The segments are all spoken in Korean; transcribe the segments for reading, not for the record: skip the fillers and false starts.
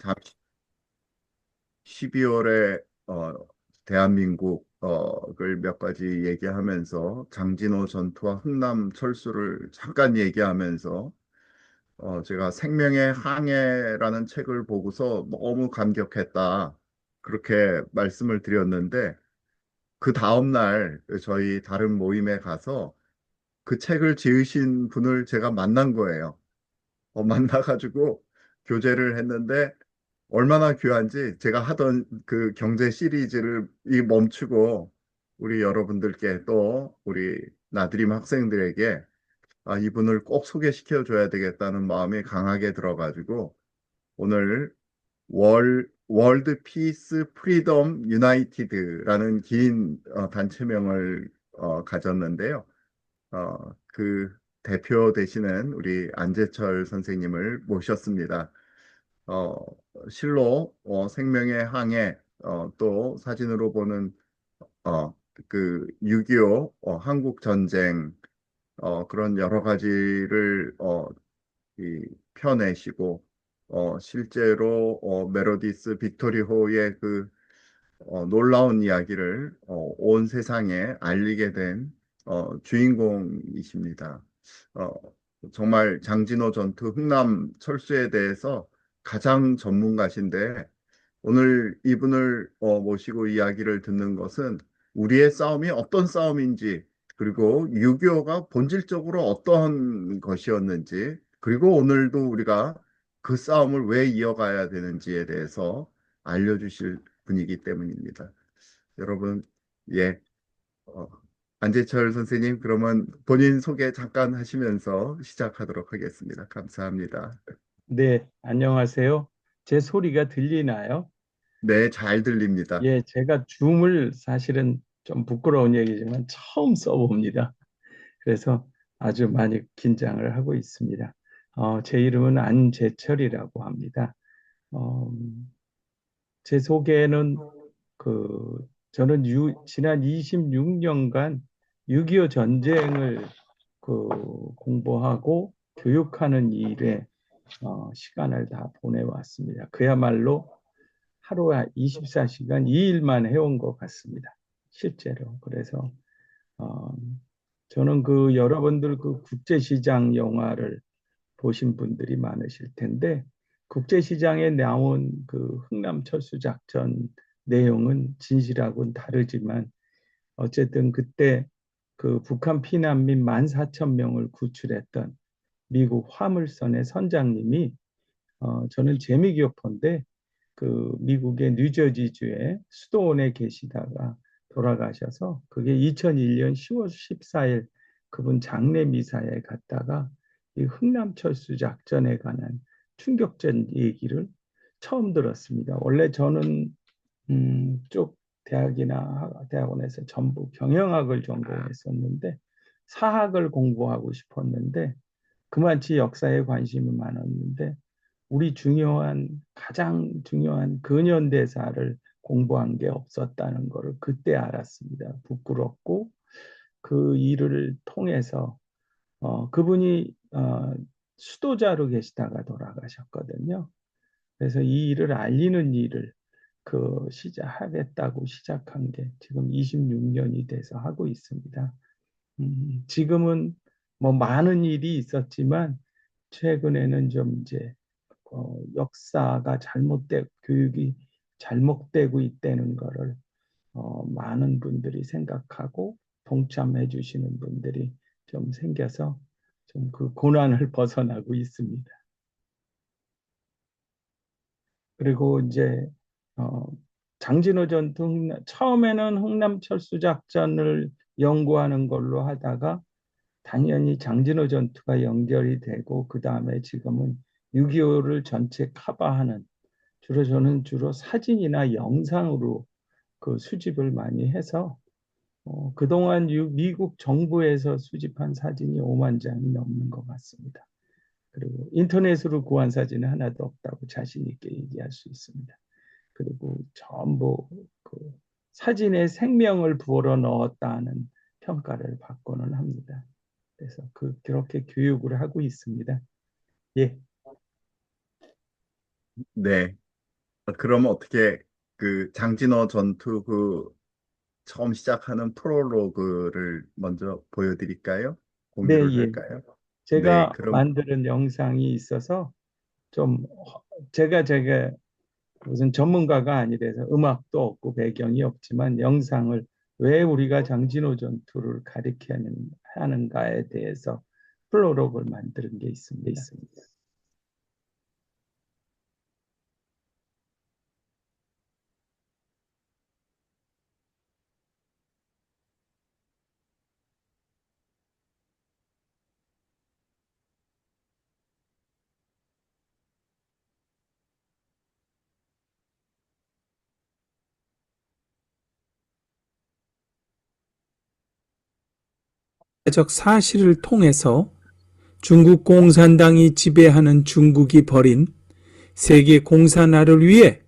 잠시 12월에 대한민국을 몇 가지 얘기하면서 장진호 전투와 흥남 철수를 잠깐 얘기하면서 제가 생명의 항해라는 책을 보고서 너무 감격했다. 그렇게 말씀을 드렸는데 그 다음날 저희 다른 모임에 가서 그 책을 지으신 분을 제가 만난 거예요. 만나가지고 교제를 했는데 얼마나 귀한지 제가 하던 그 경제 시리즈를 멈추고 우리 여러분들께 또 우리 나들임 학생들에게 이분을 꼭 소개시켜 줘야 되겠다는 마음이 강하게 들어가지고 오늘 월드 피스 프리덤 유나이티드라는 긴 단체명을 가졌는데요. 그 대표 되시는 우리 안재철 선생님을 모셨습니다. 어, 실로 생명의 항해 또 사진으로 보는 그 6.25 한국 전쟁 그런 여러 가지를 이 펴내시고 실제로 메로디스 빅토리호의 그 놀라운 이야기를 온 세상에 알리게 된 주인공이십니다. 어, 정말 장진호 전투 흥남 철수에 대해서 가장 전문가신데 오늘 이분을 모시고 이야기를 듣는 것은 우리의 싸움이 어떤 싸움인지 그리고 6.25가 본질적으로 어떤 것이었는지 그리고 오늘도 우리가 그 싸움을 왜 이어가야 되는지에 대해서 알려주실 분이기 때문입니다. 여러분, 예, 어, 안재철 선생님, 그러면 본인 소개 잠깐 하시면서 시작하도록 하겠습니다. 감사합니다. 네, 안녕하세요. 제 소리가 들리나요? 네, 잘 들립니다. 예, 제가 줌을 사실은 좀 부끄러운 얘기지만 처음 써봅니다. 그래서 아주 많이 긴장을 하고 있습니다. 제 이름은 안재철이라고 합니다. 어, 제 소개는 저는 지난 26년간 6.25 전쟁을 공부하고 교육하는 일에 시간을 다 보내왔습니다. 그야말로 하루에 24시간 이 일만 해온 것 같습니다. 실제로. 그래서 어, 저는 여러분들 국제시장 영화를 보신 분들이 많으실 텐데 국제시장에 나온 흥남 철수 작전 내용은 진실하고는 다르지만 어쨌든 그때 북한 피난민 14,000명을 구출했던 미국 화물선의 선장님이 저는 재미기업포인데 미국의 뉴저지주의 수도원에 계시다가 돌아가셔서 그게 2001년 10월 14일 그분 장례 미사에 갔다가 이 흥남철수 작전에 관한 충격적인 얘기를 처음 들었습니다. 원래 저는 쪽 대학원에서 전부 경영학을 전공했었는데 사학을 공부하고 싶었는데 그만치 역사에 관심이 많았는데 우리 가장 중요한 근현대사를 공부한 게 없었다는 것을 그때 알았습니다. 부끄럽고 그 일을 통해서 그분이 수도자로 계시다가 돌아가셨거든요. 그래서 이 일을 알리는 일을 시작하겠다고 시작한 게 지금 26년이 돼서 하고 있습니다. 지금은 뭐 많은 일이 있었지만 최근에는 좀 이제 역사가 교육이 잘못되고 있다는 거를 많은 분들이 생각하고 동참해 주시는 분들이 좀 생겨서 좀 그 고난을 벗어나고 있습니다. 그리고 이제 어, 장진호 전투 처음에는 흥남철수 작전을 연구하는 걸로 하다가 당연히 장진호 전투가 연결이 되고 그 다음에 지금은 6.25를 전체 커버하는 주로 사진이나 영상으로 수집을 많이 해서 그동안 미국 정부에서 수집한 사진이 5만 장이 넘는 것 같습니다. 그리고 인터넷으로 구한 사진은 하나도 없다고 자신 있게 얘기할 수 있습니다. 그리고 전부 그 사진에 생명을 부어 넣었다는 평가를 받고는 합니다. 그래서 그렇게 교육을 하고 있습니다. 예, 네. 그러면 어떻게 그 장진호 전투 그 처음 시작하는 프롤로그를 먼저 보여드릴까요? 네, 공유를 예. 할까요? 네, 제가 그럼 만드는 영상이 있어서 좀 제가 무슨 전문가가 아니라서 음악도 없고 배경이 없지만 영상을 왜 우리가 장진호 전투를 가리키는 하는가에 대해서 플로록을 만드는 게 있습니다. 적 사실을 통해서 중국 공산당이 지배하는 중국이 벌인 세계 공산화를 위해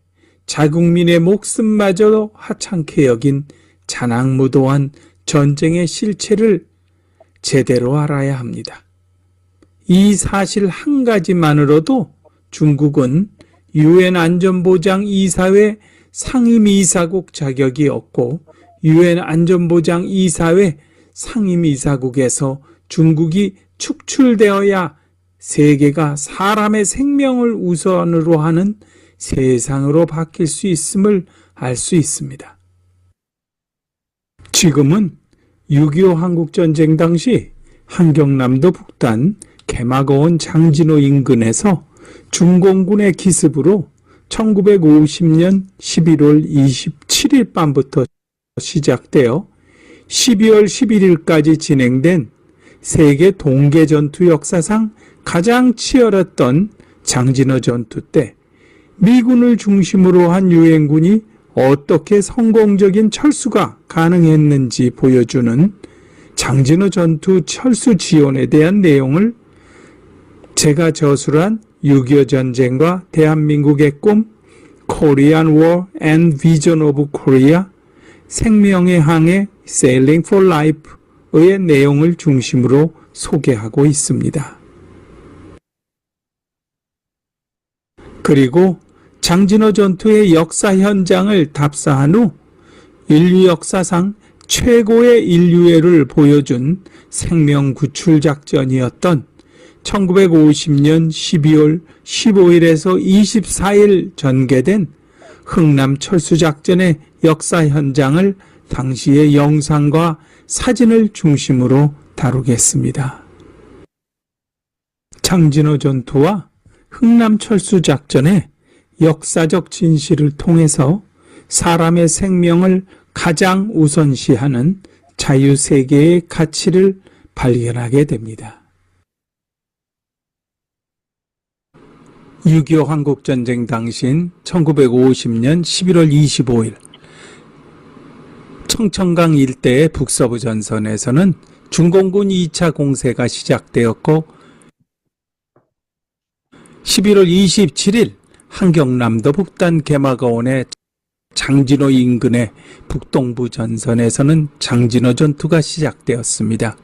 자국민의 목숨마저 하찮게 여긴 잔악무도한 전쟁의 실체를 제대로 알아야 합니다. 이 사실 한 가지만으로도 중국은 유엔 안전보장 이사회 상임이사국 자격이 없고 유엔 안전보장 이사회 상임이사국에서 중국이 축출되어야 세계가 사람의 생명을 우선으로 하는 세상으로 바뀔 수 있음을 알 수 있습니다. 지금은 6.25 한국전쟁 당시 한경남도 북단 개마고원 장진호 인근에서 중공군의 기습으로 1950년 11월 27일 밤부터 시작되어 12월 11일까지 진행된 세계 동계전투 역사상 가장 치열했던 장진호 전투 때 미군을 중심으로 한 유엔군이 어떻게 성공적인 철수가 가능했는지 보여주는 장진호 전투 철수 지원에 대한 내용을 제가 저술한 6.25 전쟁과 대한민국의 꿈, Korean War and Vision of Korea, 생명의 항해, Sailing for Life의 내용을 중심으로 소개하고 있습니다. 그리고 장진호 전투의 역사 현장을 답사한 후 인류 역사상 최고의 인류애를 보여준 생명 구출 작전이었던 1950년 12월 15일에서 24일 전개된 흥남 철수작전의 역사 현장을 당시의 영상과 사진을 중심으로 다루겠습니다. 장진호 전투와 흥남 철수작전의 역사적 진실을 통해서 사람의 생명을 가장 우선시하는 자유세계의 가치를 발견하게 됩니다. 6.25 한국전쟁 당시인 1950년 11월 25일 청천강 일대의 북서부 전선에서는 중공군 2차 공세가 시작되었고 11월 27일 한경남도 북단 개마고원의 장진호 인근의 북동부 전선에서는 장진호 전투가 시작되었습니다.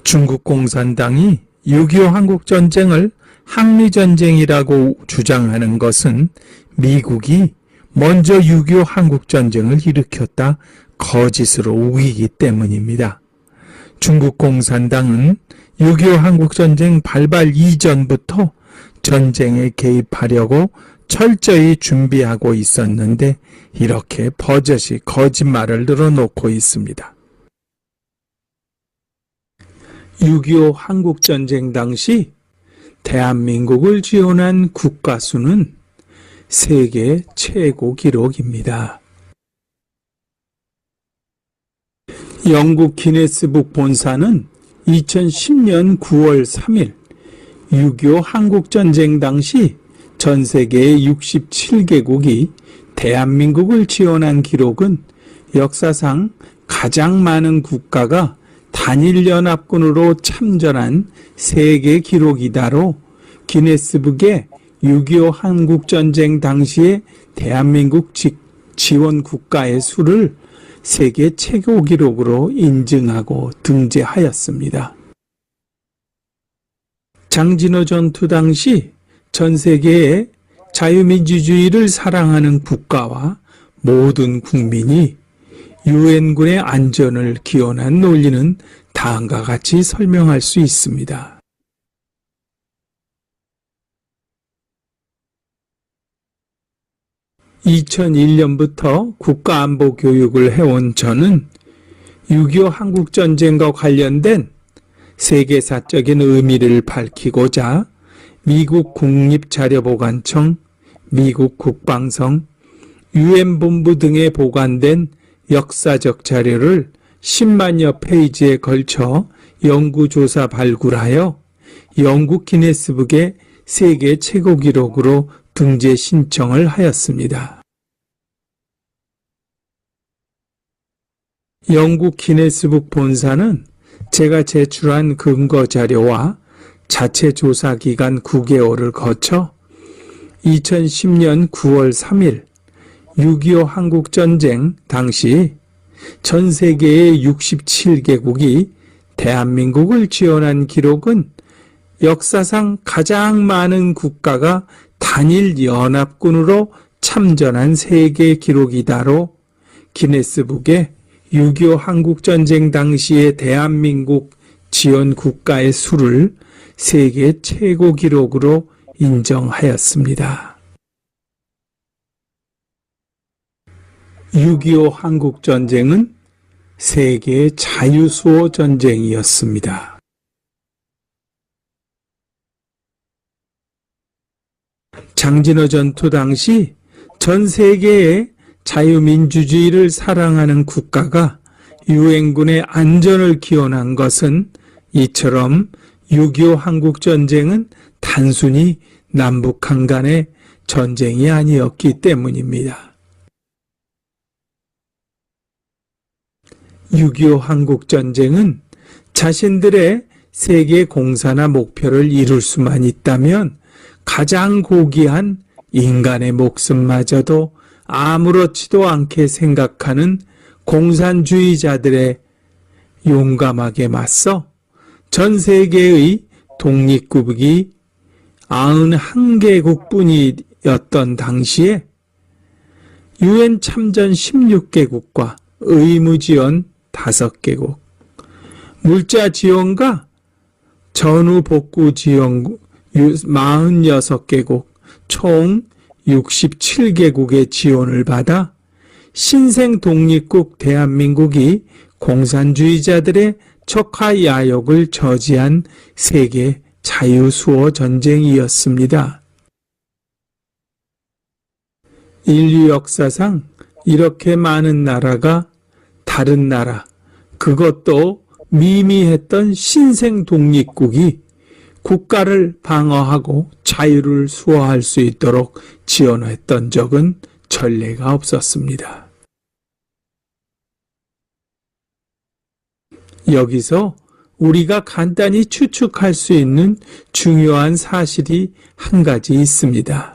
중국 공산당이 6.25 한국전쟁을 항미전쟁이라고 주장하는 것은 미국이 먼저 6.25 한국전쟁을 일으켰다 거짓으로 우기기 때문입니다. 중국 공산당은 6.25 한국전쟁 발발 이전부터 전쟁에 개입하려고 철저히 준비하고 있었는데 이렇게 버젓이 거짓말을 늘어놓고 있습니다. 6.25 한국전쟁 당시 대한민국을 지원한 국가 수는 세계 최고 기록입니다. 영국 기네스북 본사는 2010년 9월 3일 6.25 한국전쟁 당시 전 세계의 67개국이 대한민국을 지원한 기록은 역사상 가장 많은 국가가 단일연합군으로 참전한 세계 기록이다로 기네스북에 6.25 한국전쟁 당시의 대한민국 지원 국가의 수를 세계 최고 기록으로 인증하고 등재하였습니다. 장진호 전투 당시 전 세계에 자유민주주의를 사랑하는 국가와 모든 국민이 유엔군의 안전을 기원한 논리는 다음과 같이 설명할 수 있습니다. 2001년부터 국가안보 교육을 해온 저는 6.25 한국전쟁과 관련된 세계사적인 의미를 밝히고자 미국 국립자료보관청, 미국 국방성, 유엔본부 등에 보관된 역사적 자료를 10만여 페이지에 걸쳐 연구조사 발굴하여 영국 기네스북의 세계 최고 기록으로 등재 신청을 하였습니다. 영국 기네스북 본사는 제가 제출한 근거 자료와 자체 조사 기간 9개월을 거쳐 2010년 9월 3일 6.25 한국전쟁 당시 전 세계의 67개국이 대한민국을 지원한 기록은 역사상 가장 많은 국가가 단일 연합군으로 참전한 세계 기록이다로 기네스북에 6.25 한국전쟁 당시의 대한민국 지원 국가의 수를 세계 최고 기록으로 인정하였습니다. 6.25 한국전쟁은 세계 자유수호 전쟁이었습니다. 장진호 전투 당시 전 세계의 자유민주주의를 사랑하는 국가가 유엔군의 안전을 기원한 것은 이처럼 6.25 한국전쟁은 단순히 남북한 간의 전쟁이 아니었기 때문입니다. 6.25 한국전쟁은 자신들의 세계 공사나 목표를 이룰 수만 있다면 가장 고귀한 인간의 목숨마저도 아무렇지도 않게 생각하는 공산주의자들의 용감하게 맞서 전 세계의 독립국이 91개국뿐이었던 당시에 유엔 참전 16개국과 의무 지원 5개국, 물자 지원과 전후 복구 지원 46개국, 총 67개국의 지원을 받아 신생 독립국 대한민국이 공산주의자들의 척하 야욕을 저지한 세계 자유수호 전쟁이었습니다. 인류 역사상 이렇게 많은 나라가 다른 나라, 그것도 미미했던 신생 독립국이 국가를 방어하고 자유를 수호할 수 있도록 지원했던 적은 전례가 없었습니다. 여기서 우리가 간단히 추측할 수 있는 중요한 사실이 한 가지 있습니다.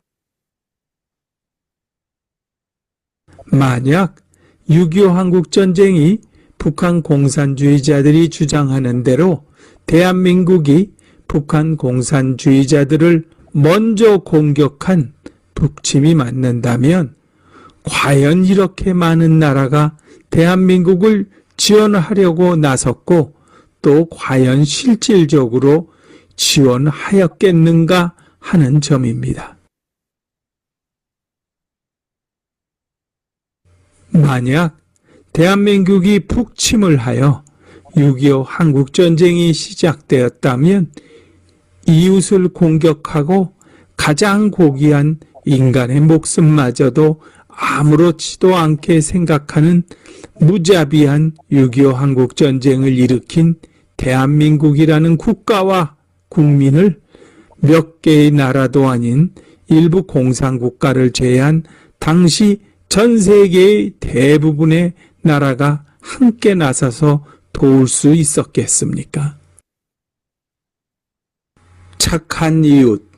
만약 6.25 한국전쟁이 북한 공산주의자들이 주장하는 대로 대한민국이 북한 공산주의자들을 먼저 공격한 북침이 맞는다면 과연 이렇게 많은 나라가 대한민국을 지원하려고 나섰고 또 과연 실질적으로 지원하였겠는가 하는 점입니다. 만약 대한민국이 북침을 하여 6.25 한국전쟁이 시작되었다면 이웃을 공격하고 가장 고귀한 인간의 목숨마저도 아무렇지도 않게 생각하는 무자비한 6.25 한국전쟁을 일으킨 대한민국이라는 국가와 국민을 몇 개의 나라도 아닌 일부 공산국가를 제외한 당시 전 세계의 대부분의 나라가 함께 나서서 도울 수 있었겠습니까? 착한 이웃,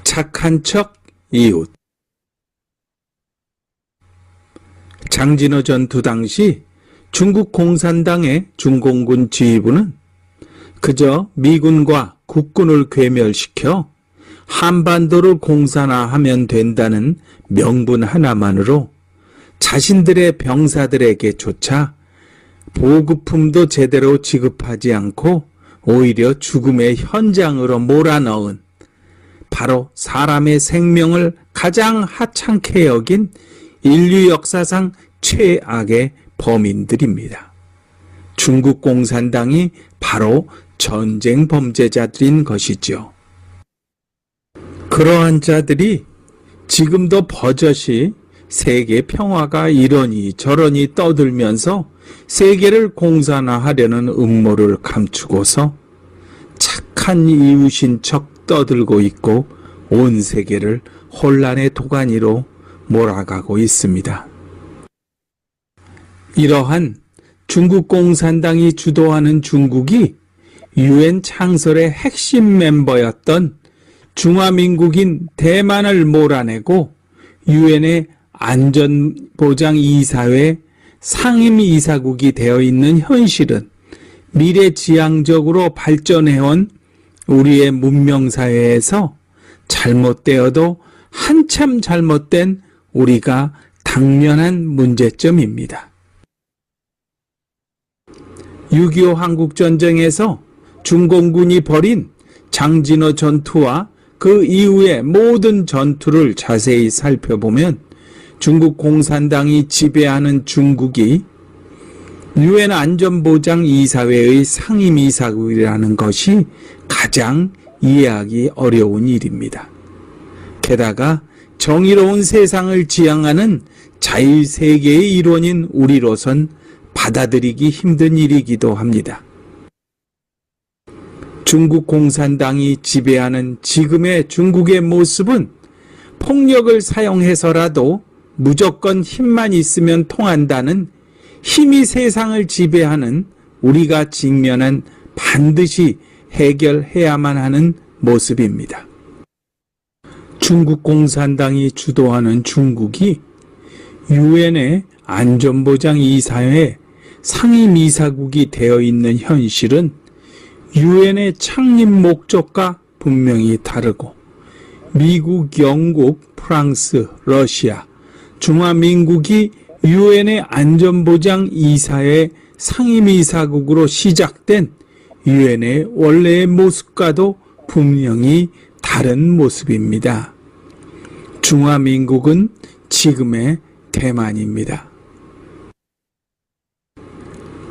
착한 척 이웃. 장진호 전투 당시 중국 공산당의 중공군 지휘부는 그저 미군과 국군을 괴멸시켜 한반도를 공산화하면 된다는 명분 하나만으로 자신들의 병사들에게조차 보급품도 제대로 지급하지 않고 오히려 죽음의 현장으로 몰아넣은 바로 사람의 생명을 가장 하찮게 여긴 인류 역사상 최악의 범인들입니다. 중국 공산당이 바로 전쟁 범죄자들인 것이죠. 그러한 자들이 지금도 버젓이 세계 평화가 이러니 저러니 떠들면서 세계를 공산화하려는 음모를 감추고서 착한 이웃인 척 떠들고 있고 온 세계를 혼란의 도가니로 몰아가고 있습니다. 이러한 중국 공산당이 주도하는 중국이 유엔 창설의 핵심 멤버였던 중화민국인 대만을 몰아내고 유엔의 안전보장이사회 상임이사국이 되어 있는 현실은 미래지향적으로 발전해온 우리의 문명사회에서 잘못되어도 한참 잘못된 우리가 당면한 문제점입니다. 6.25 한국전쟁에서 중공군이 벌인 장진호 전투와 그 이후의 모든 전투를 자세히 살펴보면 중국 공산당이 지배하는 중국이 유엔 안전보장이사회의 상임이사국이라는 것이 가장 이해하기 어려운 일입니다. 게다가 정의로운 세상을 지향하는 자유세계의 일원인 우리로선 받아들이기 힘든 일이기도 합니다. 중국 공산당이 지배하는 지금의 중국의 모습은 폭력을 사용해서라도 무조건 힘만 있으면 통한다는 힘이 세상을 지배하는 우리가 직면한 반드시 해결해야만 하는 모습입니다. 중국 공산당이 주도하는 중국이 유엔의 안전보장이사회 상임이사국이 되어 있는 현실은 유엔의 창립 목적과 분명히 다르고 미국, 영국, 프랑스, 러시아, 중화민국이 유엔의 안전보장이사회 상임이사국으로 시작된 유엔의 원래의 모습과도 분명히 다른 모습입니다. 중화민국은 지금의 대만입니다.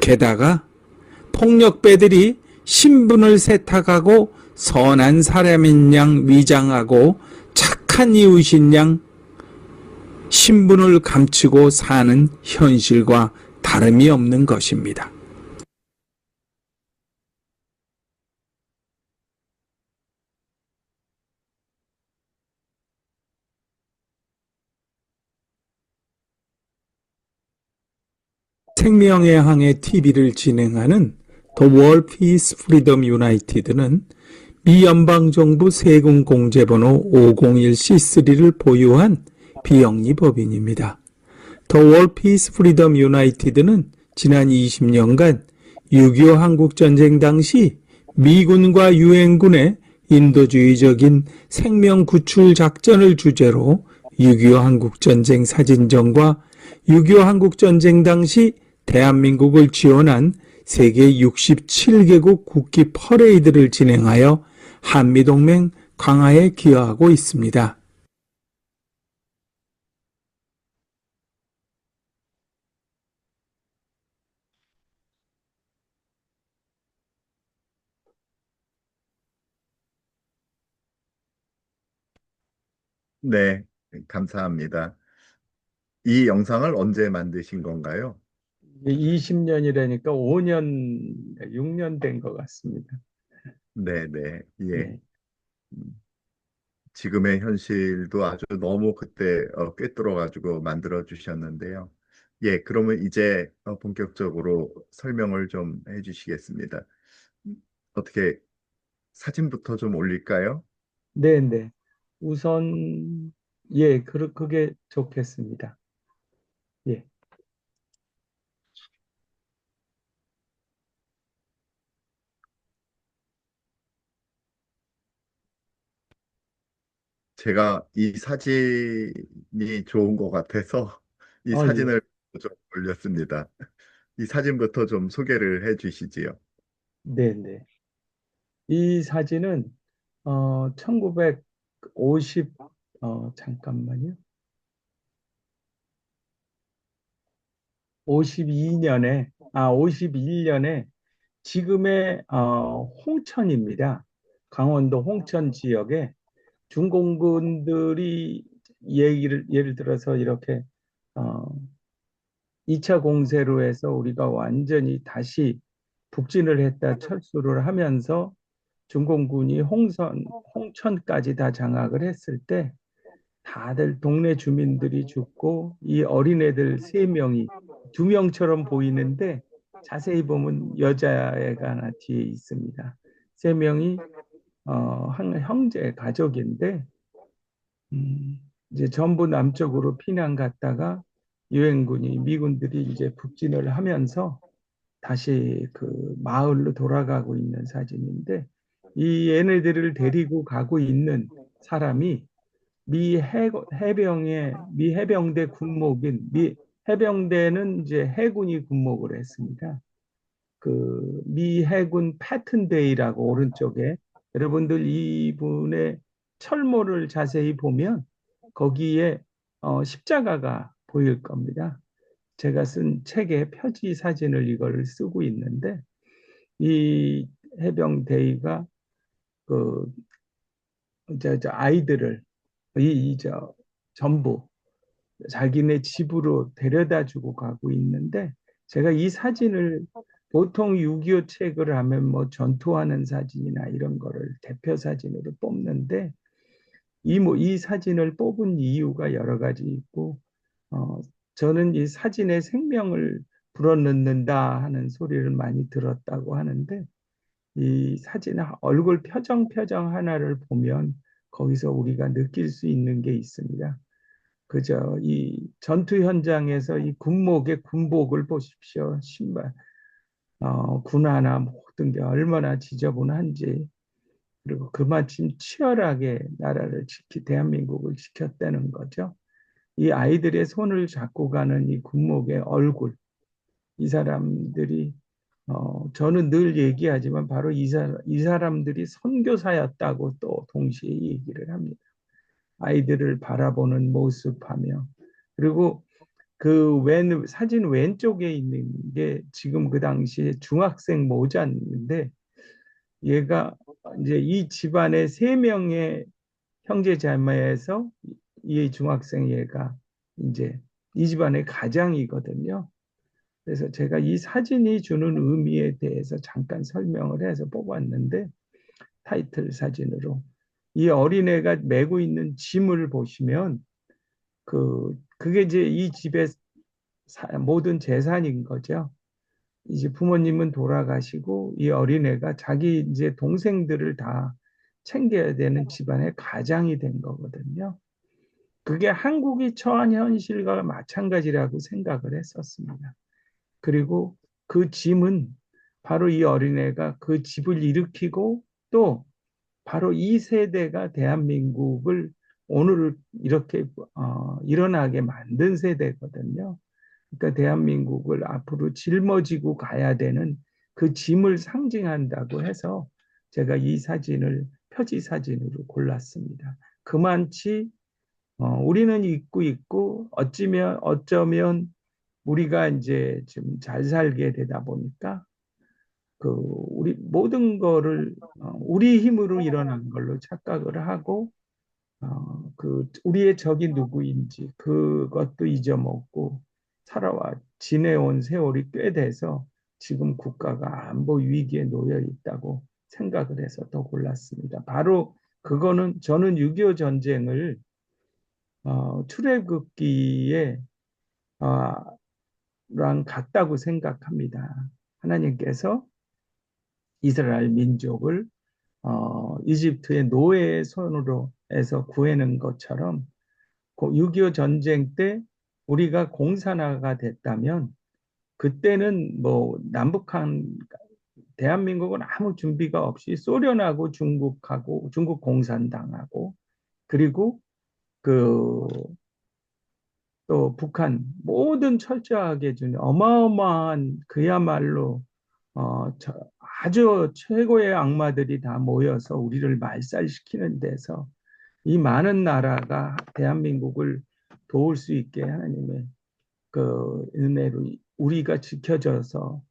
게다가 폭력배들이 신분을 세탁하고 선한 사람인 양 위장하고 착한 이웃인 양 신분을 감추고 사는 현실과 다름이 없는 것입니다. 생명의 항해 TV를 진행하는 The World Peace Freedom United는 미 연방정부 세금 공제번호 501C3를 보유한 비영리 법인입니다. The World Peace Freedom United는 지난 20년간 6.25 한국전쟁 당시 미군과 유엔군의 인도주의적인 생명 구출 작전을 주제로 6.25 한국전쟁 사진전과 6.25 한국전쟁 당시 대한민국을 지원한 세계 67개국 국기 퍼레이드를 진행하여 한미동맹 강화에 기여하고 있습니다. 네, 감사합니다. 이 영상을 언제 만드신 건가요? 20년이라니까 5년, 6년 된 것 같습니다. 네, 네, 예. 네. 지금의 현실도 아주 너무 그때 꿰뚫어가지고 만들어 주셨는데요. 예, 그러면 이제 본격적으로 설명을 좀 해주시겠습니다. 어떻게 사진부터 좀 올릴까요? 네, 네. 우선, 예, 그게 좋겠습니다. 예. 제가 이 사진이 좋은 것 같아서 이 예. 사진을 좀 올렸습니다. 이 사진부터 좀 소개를 해 주시지요. 네네. 이 사진은 1950 잠깐만요. 51년에 지금의 홍천입니다. 강원도 홍천 지역에 중공군들이 예를 들어서 이렇게 어, 2차 공세로 해서 우리가 완전히 다시 북진을 했다 철수를 하면서 중공군이 홍천까지 다 장악을 했을 때 다들 동네 주민들이 죽고 이 어린애들 세 명이 두 명처럼 보이는데 자세히 보면 여자애가 하나 뒤에 있습니다. 세 명이 한 형제 가족인데 이제 전부 남쪽으로 피난 갔다가 유엔군이 미군들이 이제 북진을 하면서 다시 그 마을로 돌아가고 있는 사진인데 이 얘네들을 데리고 가고 있는 사람이 미 해병대 군목인 미 해병대는 이제 해군이 군목을 했습니다. 그 미 해군 패튼데이라고 오른쪽에 여러분들 이분의 철모를 자세히 보면 거기에 십자가가 보일 겁니다. 제가 쓴 책의 표지 사진을 이걸 쓰고 있는데 이 해병대가 그 저 아이들을 저 전부 자기네 집으로 데려다 주고 가고 있는데 제가 이 사진을 보통 6.25 책을 하면 뭐 전투하는 사진이나 이런 거를 대표 사진으로 뽑는데 이 사진을 뽑은 이유가 여러 가지 있고 어, 저는 이 사진에 생명을 불어넣는다 하는 소리를 많이 들었다고 하는데 이 사진 얼굴 표정 하나를 보면 거기서 우리가 느낄 수 있는 게 있습니다. 그저 이 전투 현장에서 이 군목의 군복을 보십시오. 신발, 군화나 모든 게 얼마나 지저분한지. 그리고 그마침 치열하게 대한민국을 지켰다는 거죠. 이 아이들의 손을 잡고 가는 이 군목의 얼굴, 이 사람들이, 저는 늘 얘기하지만 바로 이 사람들이 선교사였다고 또 동시에 얘기를 합니다. 아이들을 바라보는 모습하며. 그리고 사진 왼쪽에 있는 게 지금 그 당시에 중학생 모자인데 얘가 이제 이 집안의 세 명의 형제 자매에서 이 중학생 얘가 이제 이 집안의 가장이거든요. 그래서 제가 이 사진이 주는 의미에 대해서 잠깐 설명을 해서 뽑았는데 타이틀 사진으로 이 어린애가 메고 있는 짐을 보시면 그게 이제 이 집의 모든 재산인 거죠. 이제 부모님은 돌아가시고 이 어린애가 자기 이제 동생들을 다 챙겨야 되는 집안의 가장이 된 거거든요. 그게 한국이 처한 현실과 마찬가지라고 생각을 했었습니다. 그리고 그 짐은 바로 이 어린애가 그 집을 일으키고 또 바로 이 세대가 대한민국을 오늘 이렇게 일어나게 만든 세대거든요. 그러니까 대한민국을 앞으로 짊어지고 가야 되는 그 짐을 상징한다고 해서 제가 이 사진을 표지 사진으로 골랐습니다. 그만치 우리는 잊고 있고 어쩌면 우리가 이제 좀 잘 살게 되다 보니까 우리 모든 거를 우리 힘으로 일어난 걸로 착각을 하고 우리의 적이 누구인지 그것도 잊어먹고 지내온 세월이 꽤 돼서 지금 국가가 안보 위기에 놓여 있다고 생각을 해서 더 골랐습니다. 바로 그거는 저는 6.25 전쟁을 출애굽기에 어, 랑 같다고 생각합니다. 하나님께서 이스라엘 민족을 이집트의 노예의 손으로 해서 구해낸 것처럼 6.25 전쟁 때 우리가 공산화가 됐다면 그때는 뭐 남북한 대한민국은 아무 준비가 없이 소련하고 중국 공산당하고 그리고 그 또 북한 모든 철저하게 준 어마어마한 그야말로 아주 최고의 악마들이 다 모여서 우리를 말살시키는 데서 이 많은 나라가 대한민국을 도울 수 있게 하나님의 그 은혜로 우리가 지켜져서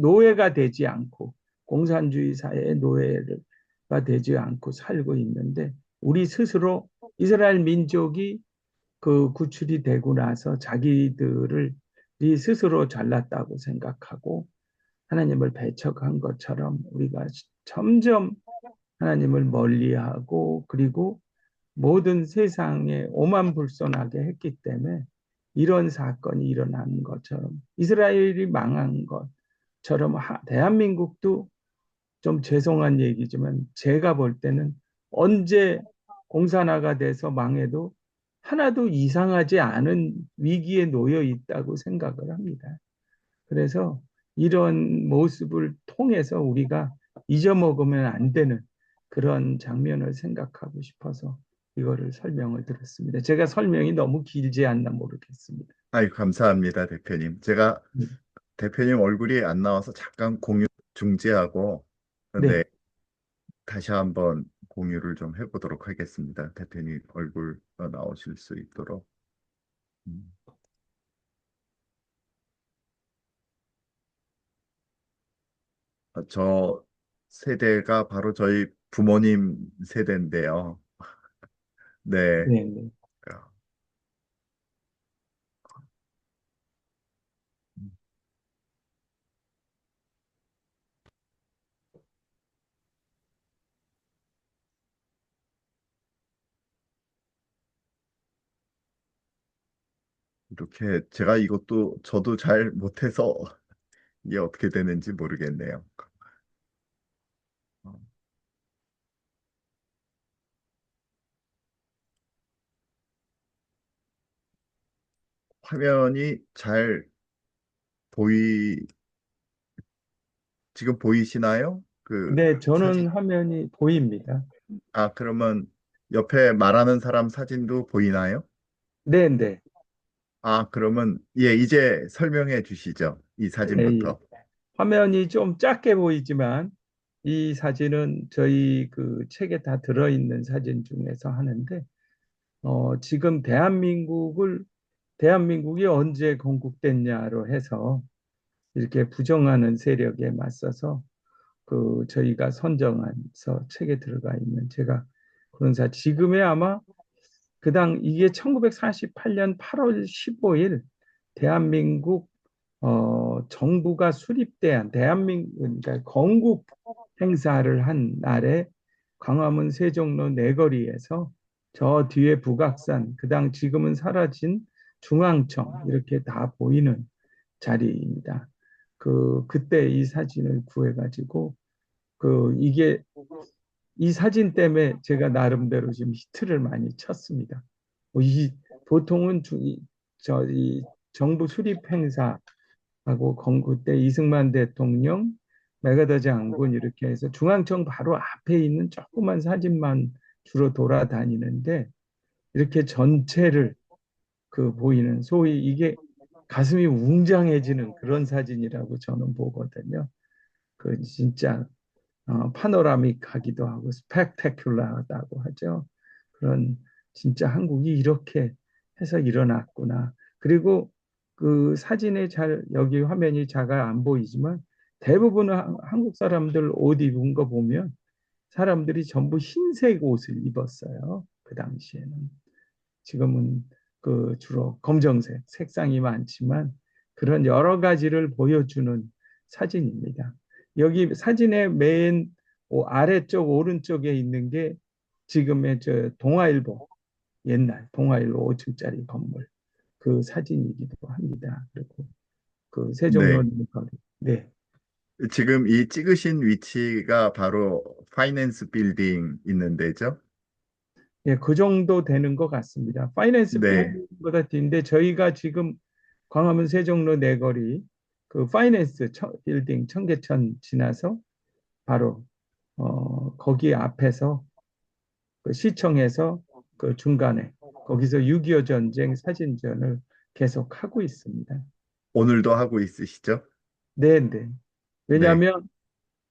노예가 되지 않고 공산주의 사회의 노예가 되지 않고 살고 있는데 우리 스스로 이스라엘 민족이 그 구출이 되고 나서 자기들을 이 스스로 잘났다고 생각하고 하나님을 배척한 것처럼 우리가 점점 하나님을 멀리하고 그리고 모든 세상에 오만불손하게 했기 때문에 이런 사건이 일어난 것처럼 이스라엘이 망한 것처럼 대한민국도 좀 죄송한 얘기지만 제가 볼 때는 언제 공산화가 돼서 망해도 하나도 이상하지 않은 위기에 놓여 있다고 생각을 합니다. 그래서 이런 모습을 통해서 우리가 잊어먹으면 안 되는 그런 장면을 생각하고 싶어서 이거를 설명을 드렸습니다. 제가 설명이 너무 길지 않나 모르겠습니다. 아이, 감사합니다, 대표님. 제가 대표님 얼굴이 안 나와서 잠깐 공유 중지하고, 네, 네, 다시 한번 공유를 좀 해보도록 하겠습니다. 대표님 얼굴 나오실 수 있도록. 음. 저 세대가 바로 저희 부모님 세대인데요. 네. 네, 네. 이렇게 제가 이것도 저도 잘 못해서 이게 어떻게 되는지 모르겠네요. 어, 화면이 잘 보이, 지금 보이시나요? 그 네, 사진. 저는 화면이 보입니다. 아, 그러면 옆에 말하는 사람 사진도 보이나요? 네, 네. 아, 그러면 예, 이제 설명해 주시죠. 이 예, 예. 사진부터. 화면이 좀 작게 보이지만 이 사진은 저희 그 책에 다 들어있는 사진 중에서 하는데 지금 대한민국이 언제 건국됐냐로 해서 이렇게 부정하는 세력에 맞서서 그 저희가 선정해서 책에 들어가 있는 제가 그런 지금의 아마 그당 이게 1948년 8월 15일 대한민국 정부가 수립된 대한민국 그러니까 건국 행사를 한 날에 광화문 세종로 내거리에서 저 뒤에 북악산 그당 지금은 사라진 중앙청 이렇게 다 보이는 자리입니다. 그때 이 사진을 구해가지고 이게 이 사진 때문에 제가 나름대로 지금 히트를 많이 쳤습니다. 보통은 이 정부 수립 행사하고 건국 때 이승만 대통령, 메가더 장군 이렇게 해서 중앙청 바로 앞에 있는 조그만 사진만 주로 돌아다니는데 이렇게 전체를 보이는 소위 이게 가슴이 웅장해지는 그런 사진이라고 저는 보거든요. 진짜 파노라믹하기도 하고 스펙테큘러하다고 하죠. 그런 진짜 한국이 이렇게 해서 일어났구나. 그리고 그 사진에 여기 화면이 작아 안 보이지만 대부분 한국 사람들 옷 입은 거 보면 사람들이 전부 흰색 옷을 입었어요. 그 당시에는. 지금은 주로 검정색, 색상이 많지만 그런 여러 가지를 보여주는 사진입니다. 여기 사진의 맨 아래쪽 오른쪽에 있는 게 지금의 저 동아일보 옛날 동아일보 5층짜리 건물 그 사진이기도 합니다. 그리고 세종로 네. 거리. 네. 지금 이 찍으신 위치가 바로 파이낸스 빌딩 있는 데죠? 예, 그 정도 되는 것 같습니다. 파이낸스 네. 빌딩보다 뒤인데 저희가 지금 광화문 세종로 내거리 파이낸스 빌딩 청계천 지나서 바로 거기 앞에서 그 시청에서 그 중간에 거기서 6.25 전쟁 사진전을 계속 하고 있습니다. 오늘도 하고 있으시죠? 네, 네. 네, 왜냐하면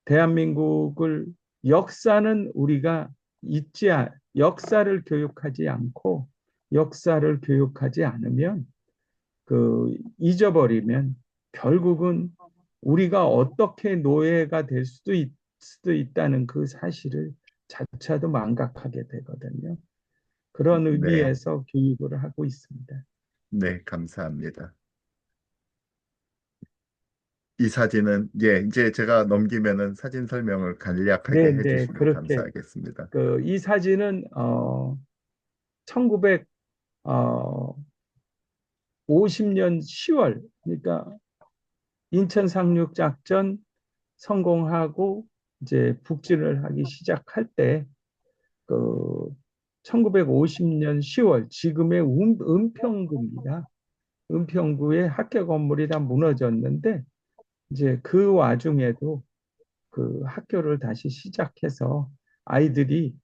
대한민국을 역사는 우리가 역사를 교육하지 않고 역사를 교육하지 않으면 잊어버리면 결국은 우리가 어떻게 노예가 될 수도 있다는 그 사실을 자체도 망각하게 되거든요. 그런 네, 의미에서 교육을 하고 있습니다. 네, 감사합니다. 이 사진은, 예, 이제 제가 넘기면은 사진 설명을 간략하게 네, 네, 해주시면 그렇게 감사하겠습니다. 이 사진은 1950년 10월 그러니까 인천 상륙 작전 성공하고 이제 북진을 하기 시작할 때 그 1950년 10월 지금의 은평구입니다. 은평구의 학교 건물이 다 무너졌는데 이제 그 와중에도 그 학교를 다시 시작해서 아이들이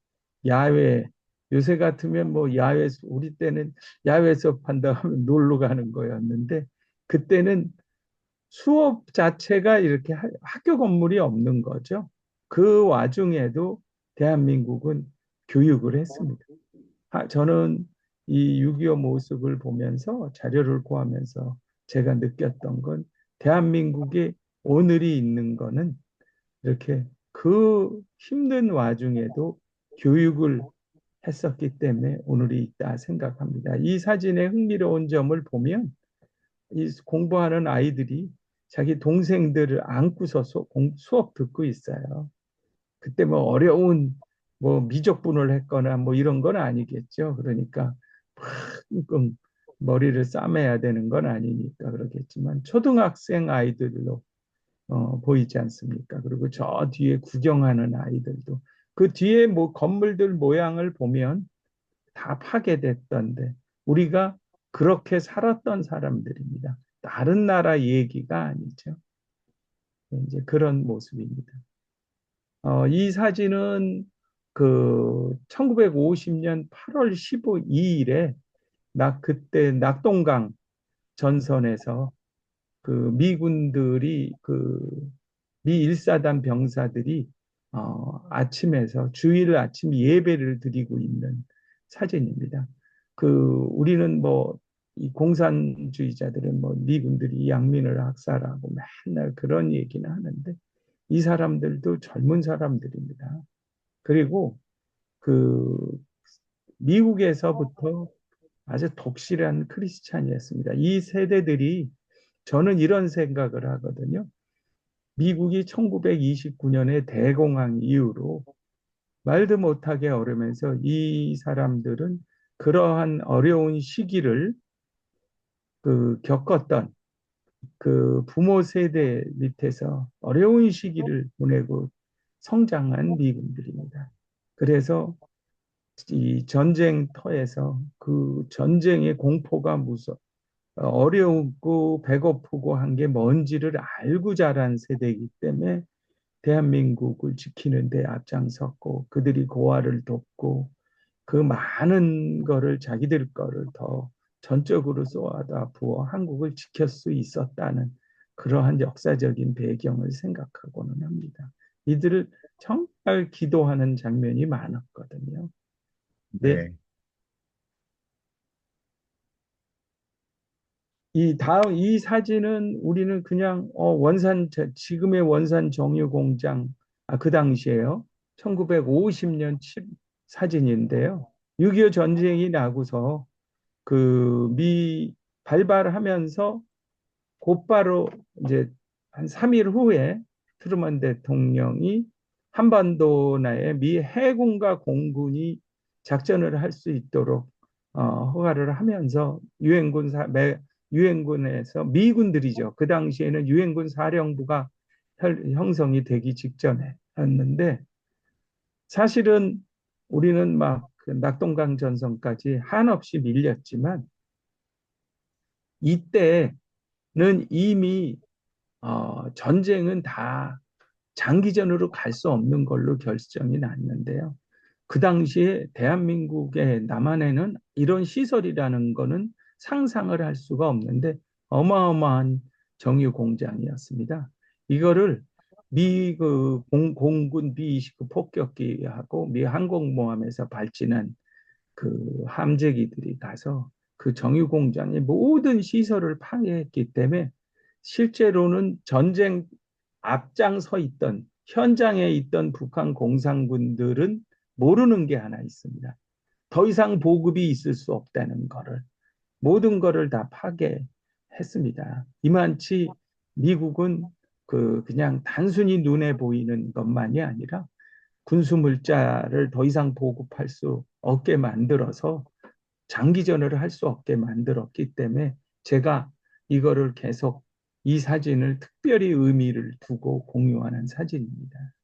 야외 요새 같으면 뭐 야외 우리 때는 야외 수업한다 하면 놀러 가는 거였는데 그때는 수업 자체가 이렇게 학교 건물이 없는 거죠. 그 와중에도 대한민국은 교육을 했습니다. 저는 이 6.25 모습을 보면서 자료를 구하면서 제가 느꼈던 건 대한민국의 오늘이 있는 거는 이렇게 그 힘든 와중에도 교육을 했었기 때문에 오늘이 있다 생각합니다. 이 사진의 흥미로운 점을 보면 이 공부하는 아이들이 자기 동생들을 안고서 수업 듣고 있어요. 그때 뭐 어려운 뭐 미적분을 했거나 뭐 이런 건 아니겠죠. 그러니까 막 머리를 싸매야 되는 건 아니니까 그러겠지만 초등학생 아이들로 보이지 않습니까? 그리고 저 뒤에 구경하는 아이들도 그 뒤에 뭐 건물들 모양을 보면 다 파괴됐던데 우리가 그렇게 살았던 사람들입니다. 다른 나라 얘기가 아니죠. 이제 그런 모습입니다. 이 사진은 그 1950년 8월 12일에 그때 낙동강 전선에서 그 미군들이 미 1사단 병사들이 아침에서 주일 아침 예배를 드리고 있는 사진입니다. 우리는 뭐 이 공산주의자들은 뭐 미군들이 양민을 학살하고 맨날 그런 얘기는 하는데 이 사람들도 젊은 사람들입니다. 그리고 그 미국에서부터 아주 독실한 크리스찬이었습니다. 이 세대들이 저는 이런 생각을 하거든요. 미국이 1929년에 대공황 이후로 말도 못하게 어려면서 이 사람들은 그러한 어려운 시기를 겪었던 그 부모 세대 밑에서 어려운 시기를 보내고 성장한 미군들입니다. 그래서 이 전쟁터에서 그 전쟁의 공포가 어렵고 배고프고 한 게 뭔지를 알고 자란 세대이기 때문에 대한민국을 지키는 데 앞장섰고 그들이 고아를 돕고 그 많은 거를 자기들 거를 더 전적으로 쏘아다 부어 한국을 지킬 수 있었다는 그러한 역사적인 배경을 생각하고는 합니다. 이들을 정말 기도하는 장면이 많았거든요. 네. 네, 이 사진은 우리는 그냥 지금의 원산 정유 공장 그 당시에요. 1950년 사진인데요. 6.25 전쟁이 나고서 미 발발하면서 곧바로 이제 한 3일 후에 트루먼 대통령이 한반도 내에 미 해군과 공군이 작전을 할 수 있도록 허가를 하면서 유엔군에서 미군들이죠. 그 당시에는 유엔군 사령부가 형성이 되기 직전이었는데 사실은 우리는 막그 낙동강 전선까지 한없이 밀렸지만 이때는 이미 전쟁은 다 장기전으로 갈 수 없는 걸로 결정이 났는데요. 그 당시에 대한민국의 남한에는 이런 시설이라는 거는 상상을 할 수가 없는데 어마어마한 정유 공장이었습니다. 이거를 미 공군 B-29 폭격기하고 미 항공모함에서 발진한 그 함재기들이 가서 그 정유 공장의 모든 시설을 파괴했기 때문에 실제로는 전쟁 앞장서 있던 현장에 있던 북한 공산군들은 모르는 게 하나 있습니다. 더 이상 보급이 있을 수 없다는 거를 모든 거를 다 파괴했습니다. 이만치 미국은 그냥 단순히 눈에 보이는 것만이 아니라 군수 물자를 더 이상 보급할 수 없게 만들어서 장기전을 할 수 없게 만들었기 때문에 제가 이거를 계속 이 사진을 특별히 의미를 두고 공유하는 사진입니다.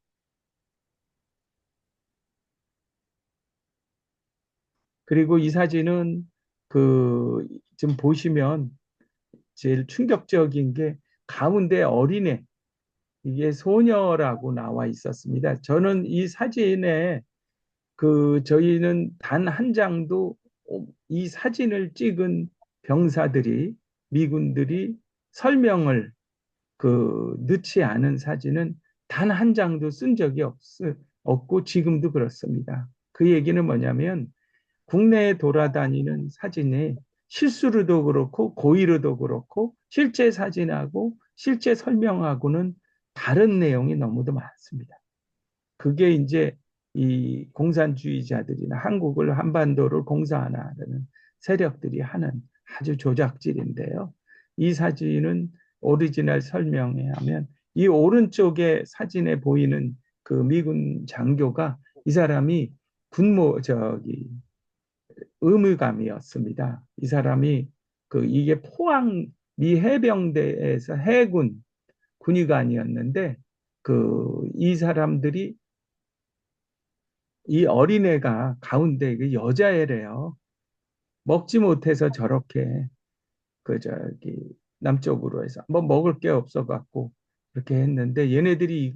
그리고 이 사진은 지금 보시면 제일 충격적인 게 가운데 어린애, 이게 소녀라고 나와 있었습니다. 저는 이 사진에 저희는 단 한 장도 이 사진을 찍은 병사들이, 미군들이 설명을 넣지 않은 사진은 단 한 장도 쓴 적이 없고 지금도 그렇습니다. 그 얘기는 뭐냐면 국내에 돌아다니는 사진이 실수로도 그렇고 고의로도 그렇고 실제 사진하고 실제 설명하고는 다른 내용이 너무도 많습니다. 그게 이제 이 공산주의자들이나 한국을 한반도를 공산화하는 세력들이 하는 아주 조작질인데요. 이 사진은 오리지널 설명에 하면 이 오른쪽에 사진에 보이는 그 미군 장교가 이 사람이 의무감이었습니다. 이 사람이 이게 포항 미 해병대에서 해군 군의관이었는데 이 사람들이 이 어린애가 가운데 여자애래요. 먹지 못해서 저렇게 남쪽으로 해서 뭐 먹을 게 없어 갖고 그렇게 했는데 얘네들이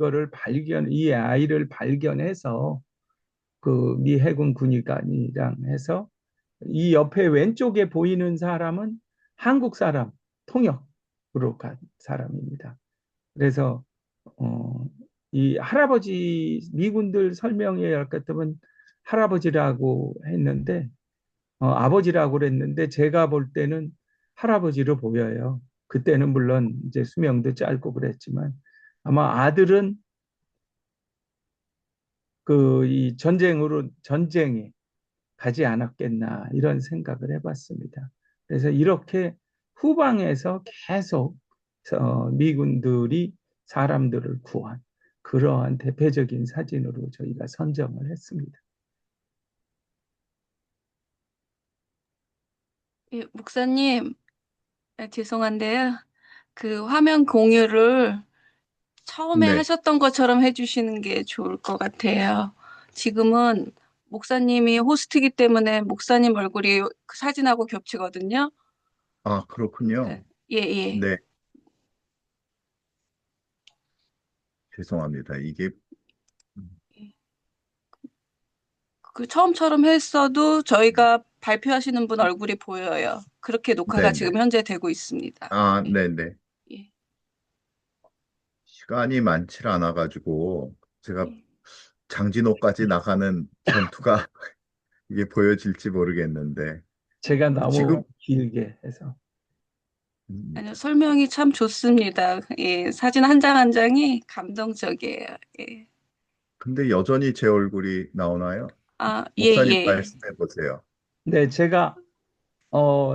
이 아이를 발견해서 미 해군 군의관이랑 해서 이 옆에 왼쪽에 보이는 사람은 한국 사람 통역으로 간 사람입니다. 그래서 이 할아버지 미군들 설명에 같으면 할아버지라고 했는데 아버지라고 그랬는데 제가 볼 때는 할아버지로 보여요. 그때는 물론 이제 수명도 짧고 그랬지만 아마 아들은 이 전쟁에 가지 않았겠나 이런 생각을 해봤습니다. 그래서 이렇게 후방에서 계속 미군들이 사람들을 구한 그러한 대표적인 사진으로 저희가 선정을 했습니다. 예, 목사님, 죄송한데요. 그 화면 공유를 처음에 네. 하셨던 것처럼 해주시는 게 좋을 것 같아요. 지금은 목사님이 호스트이기 때문에 목사님 얼굴이 그 사진하고 겹치거든요. 아, 그렇군요. 예, 예. 네, 죄송합니다. 이게, 그 처음처럼 했어도 저희가 발표하시는 분 얼굴이 보여요. 그렇게 녹화가 네네. 지금 현재 되고 있습니다. 아, 예, 네네. 예, 시간이 많지 않아가지고, 제가 예. 장진호까지 나가는 전투가 이게 보여질지 모르겠는데, 제가 지금, 너무 길게 해서 아니요, 설명이 참 좋습니다. 예, 사진 한 장 한 장이 감동적이에요. 예. 근데 여전히 제 얼굴이 나오나요? 아, 예, 목사님 예. 말씀해 보세요. 네, 제가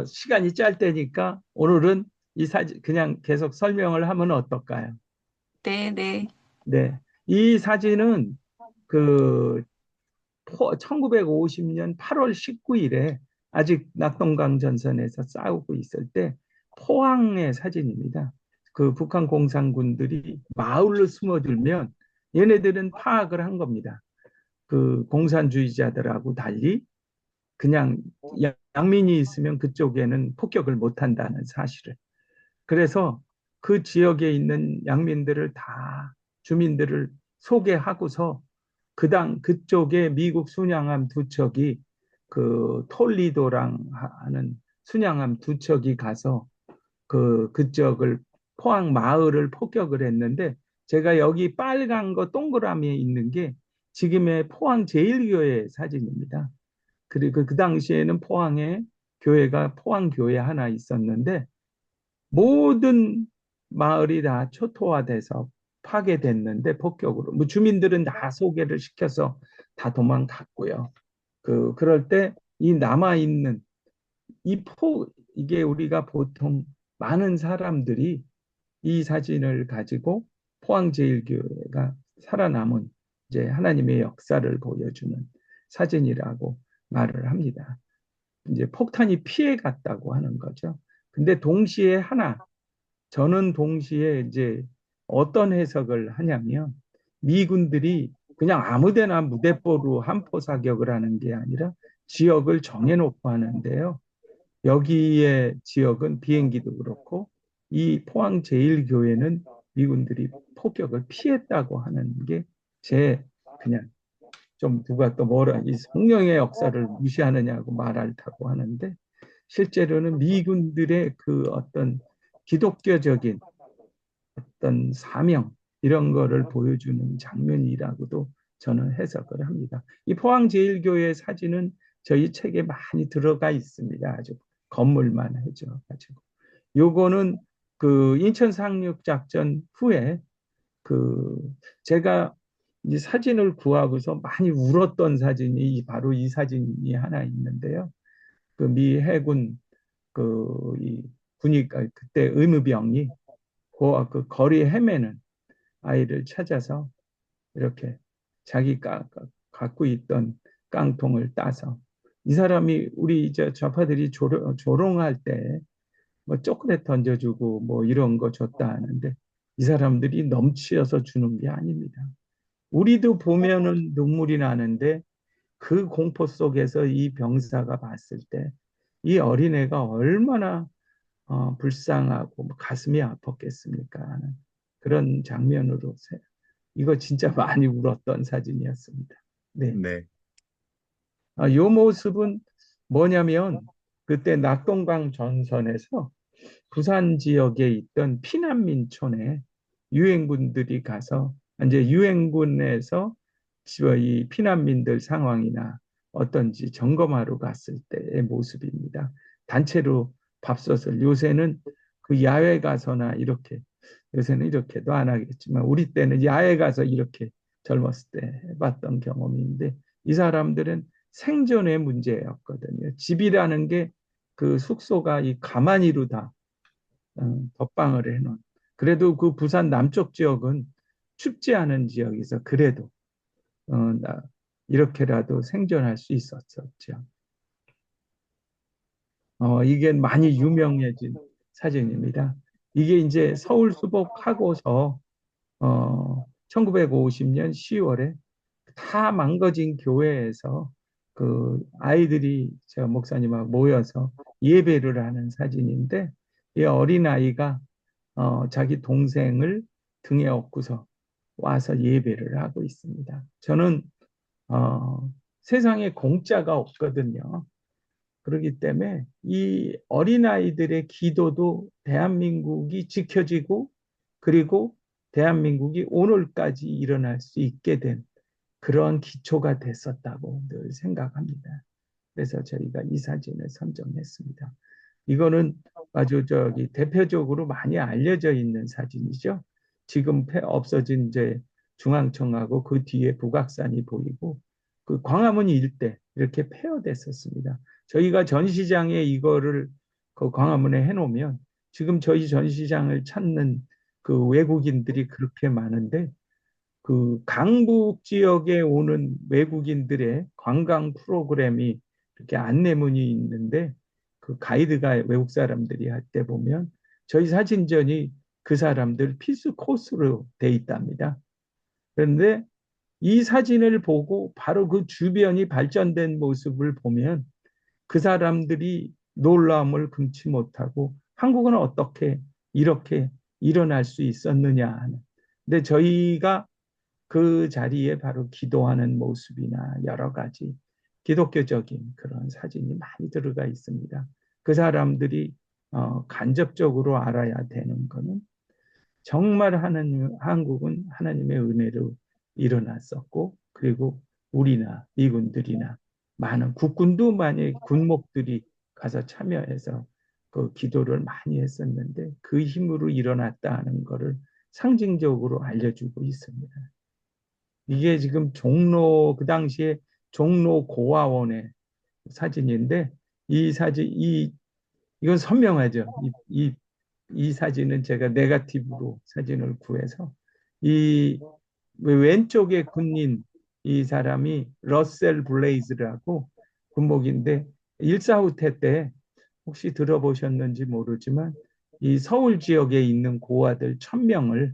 시간이 짧다니까 오늘은 이 사진 그냥 계속 설명을 하면 어떨까요? 네, 네. 네, 이 사진은 그 1950년 8월 19일에 아직 낙동강 전선에서 싸우고 있을 때 포항의 사진입니다. 북한 공산군들이 마을로 숨어들면 얘네들은 파악을 한 겁니다. 공산주의자들하고 달리 그냥 양민이 있으면 그쪽에는 폭격을 못 한다는 사실을. 그래서 그 지역에 있는 양민들을 다 주민들을 소개하고서 그쪽에 미국 순양함 두 척이 그 톨리도랑 하는 순양함 두 척이 가서 그쪽을 포항 마을을 폭격을 했는데 제가 여기 빨간 거 동그라미에 있는 게 지금의 포항 제일교회 사진입니다. 그리고 그 당시에는 포항에 교회가 포항교회 하나 있었는데 모든 마을이 다 초토화돼서 파괴됐는데 폭격으로 뭐 주민들은 다 소개를 시켜서 다 도망갔고요. 그럴 때 이 남아 있는 이게 우리가 보통 많은 사람들이 이 사진을 가지고 포항제일교회가 살아남은 이제 하나님의 역사를 보여주는 사진이라고 말을 합니다. 이제 폭탄이 피해 갔다고 하는 거죠. 근데 동시에 저는 동시에 이제 어떤 해석을 하냐면 미군들이 그냥 아무데나 무대포로 함포 사격을 하는 게 아니라 지역을 정해놓고 하는데요. 여기에 지역은 비행기도 그렇고 이 포항 제일교회는 미군들이 폭격을 피했다고 하는 게 제 그냥 좀 누가 또 뭐라 이 성령의 역사를 무시하느냐고 말할다고 하는데 실제로는 미군들의 그 어떤 기독교적인 어떤 사명 이런 거를 보여주는 장면이라고도 저는 해석을 합니다. 이 포항제일교회 사진은 저희 책에 많이 들어가 있습니다. 아주 건물만 해줘 가지고. 요거는 그 인천 상륙 작전 후에 그 제가 이 사진을 구하고서 많이 울었던 사진이 바로 이 사진이 하나 있는데요. 그 미 해군 이 군의가 그때 의무병이 그 거리 헤매는 아이를 찾아서 이렇게 자기가 갖고 있던 깡통을 따서 이 사람이 우리 이제 좌파들이 조롱할 때 뭐 초콜릿 던져주고 뭐 이런 거 줬다 하는데 이 사람들이 넘치어서 주는 게 아닙니다. 우리도 보면은 눈물이 나는데 그 공포 속에서 이 병사가 봤을 때 이 어린애가 얼마나 불쌍하고 가슴이 아팠겠습니까 하는 그런 장면으로 이거 진짜 많이 울었던 사진이었습니다. 네. 네. 요 모습은 뭐냐면 그때 낙동강 전선에서 부산 지역에 있던 피난민촌에 유엔군들이 가서 이제 유엔군에서 이 피난민들 상황이나 어떤지 점검하러 갔을 때의 모습입니다. 단체로 밥솥을 요새는 그 야외 가서나 이렇게 요새는 이렇게도 안 하겠지만 우리 때는 야외 가서 이렇게 젊었을 때 해봤던 경험인데 이 사람들은 생존의 문제였거든요. 집이라는 게 그 숙소가 이 가만히로 다 덧방을 해놓은. 그래도 그 부산 남쪽 지역은 춥지 않은 지역에서 그래도 이렇게라도 생존할 수 있었죠. 이게 많이 유명해진 사진입니다. 이게 이제 서울 수복하고서 1950년 10월에 다 망가진 교회에서 그 아이들이 제가 목사님하고 모여서 예배를 하는 사진인데 이 어린아이가 자기 동생을 등에 업고서 와서 예배를 하고 있습니다. 저는 세상에 공짜가 없거든요. 그렇기 때문에 이 어린아이들의 기도도 대한민국이 지켜지고 그리고 대한민국이 오늘까지 일어날 수 있게 된 그런 기초가 됐었다고 늘 생각합니다. 그래서 저희가 이 사진을 선정했습니다. 이거는 아주 대표적으로 많이 알려져 있는 사진이죠. 지금 없어진 이제 중앙청하고 그 뒤에 북악산이 보이고 그 광화문 일대 이렇게 폐허됐었습니다. 저희가 전시장에 이거를 그 광화문에 해놓으면 지금 저희 전시장을 찾는 그 외국인들이 그렇게 많은데 그 강북 지역에 오는 외국인들의 관광 프로그램이 이렇게 안내문이 있는데 그 가이드가 외국 사람들이 할 때 보면 저희 사진전이 그 사람들 필수 코스로 돼 있답니다. 그런데 이 사진을 보고 바로 그 주변이 발전된 모습을 보면 그 사람들이 놀라움을 금치 못하고 한국은 어떻게 이렇게 일어날 수 있었느냐 하는. 근데 저희가 그 자리에 바로 기도하는 모습이나 여러 가지 기독교적인 그런 사진이 많이 들어가 있습니다. 그 사람들이 간접적으로 알아야 되는 거는 정말 한국은 하나님의 은혜로 일어났었고, 그리고 우리나 미군들이나 많은 국군도 만약 군목들이 가서 참여해서 그 기도를 많이 했었는데 그 힘으로 일어났다는 것을 상징적으로 알려주고 있습니다. 이게 지금 그 당시에 종로 고아원의 사진인데 이 사진, 이건 선명하죠. 이 사진은 제가 네거티브로 사진을 구해서 이 왼쪽에 군인 이 사람이 러셀 블레이즈라고 군목인데 1.4후퇴 때 혹시 들어보셨는지 모르지만 이 서울 지역에 있는 고아들 1,000명을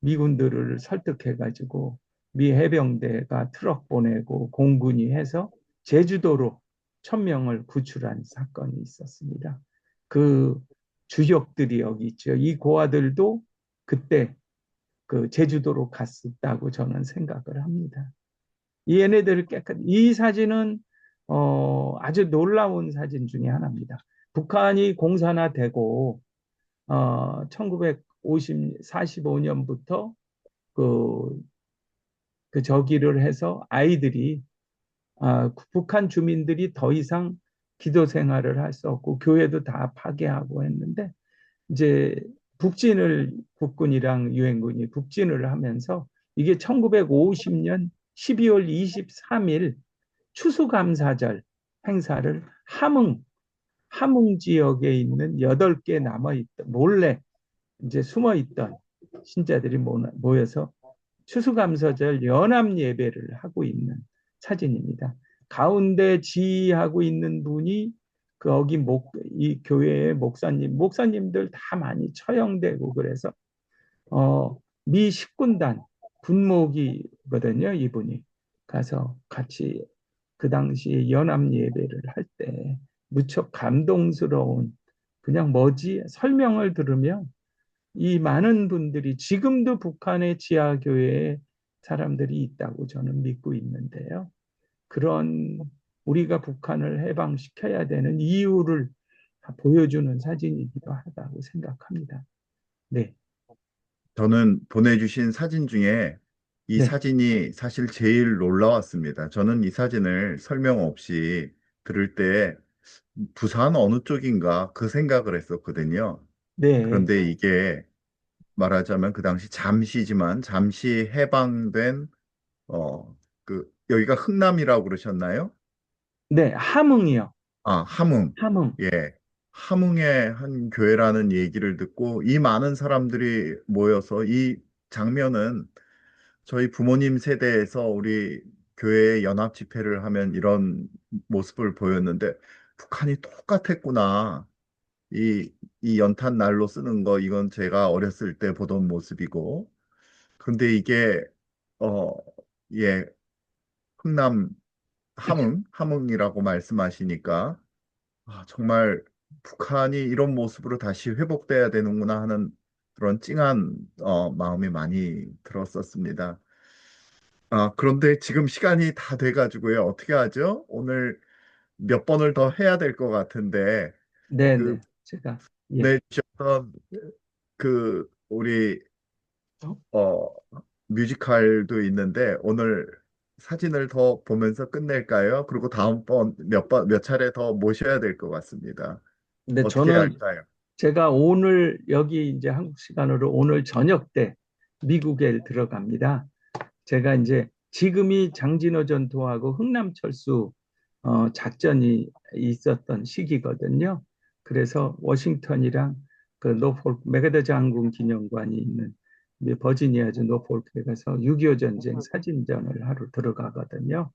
미군들을 설득해가지고 미 해병대가 트럭 보내고 공군이 해서 제주도로 1,000명을 구출한 사건이 있었습니다. 그 주역들이 여기 있죠. 이 고아들도 그때 그 제주도로 갔었다고 저는 생각을 합니다. 이 얘네들을 이 사진은 아주 놀라운 사진 중에 하나입니다. 북한이 공산화되고 1945년부터 그, 그 저기를 해서 아이들이 북한 주민들이 더 이상 기도 생활을 할 수 없고 교회도 다 파괴하고 했는데 이제 국군이랑 유엔군이 북진을 하면서 이게 1950년 12월 23일 추수감사절 행사를 함흥 지역에 있는 8개 남아있던 몰래 이제 숨어있던 신자들이 모여서 추수감사절 연합 예배를 하고 있는 사진입니다. 가운데 지휘하고 있는 분이 거기 이 교회의 목사님들 다 많이 처형되고 그래서 미 식군단 분목이거든요. 이분이 가서 같이 그 당시에 연합 예배를 할 때 무척 감동스러운 그냥 설명을 들으면 이 많은 분들이 지금도 북한의 지하교회에 사람들이 있다고 저는 믿고 있는데요. 그런 우리가 북한을 해방시켜야 되는 이유를 보여주는 사진이기도 하다고 생각합니다. 네, 저는 보내주신 사진 중에 이 네, 사진이 사실 제일 놀라웠습니다. 저는 이 사진을 설명 없이 들을 때 부산 어느 쪽인가 그 생각을 했었거든요. 네, 그런데 이게 말하자면 그 당시 잠시 해방된 여기가 흥남이라고 그러셨나요? 네, 함흥이요. 아, 함흥. 함흥. 예. 함흥의 한 교회라는 얘기를 듣고 이 많은 사람들이 모여서 이 장면은 저희 부모님 세대에서 우리 교회 연합 집회를 하면 이런 모습을 보였는데 북한이 똑같았구나. 이 연탄 난로 쓰는 거 이건 제가 어렸을 때 보던 모습이고 그런데 이게 어, 예, 흥남 함흥이라고 말씀하시니까 정말 북한이 이런 모습으로 다시 회복돼야 되는구나 하는 그런 찡한 마음이 많이 들었었습니다. 그런데 지금 시간이 다 돼가지고요. 어떻게 하죠? 오늘 몇 번을 더 해야 될 것 같은데 네, 그 네. 제가 예. 내주셨던 우리 어? 어, 뮤지컬도 있는데 오늘 사진을 더 보면서 끝낼까요? 그리고 다음번 몇 차례 더 모셔야 될 것 같습니다. 근데 어떻게 저는 할까요? 제가 오늘 여기 이제 한국 시간으로 오늘 저녁 때 미국에 들어갑니다. 제가 이제 지금이 장진호 전투하고 흥남철수 작전이 있었던 시기거든요. 그래서 워싱턴이랑 그 노폴크 메가더 장군 기념관이 있는 버지니아주 노폴크에 가서 6.25 전쟁 사진전을 하러 들어가거든요.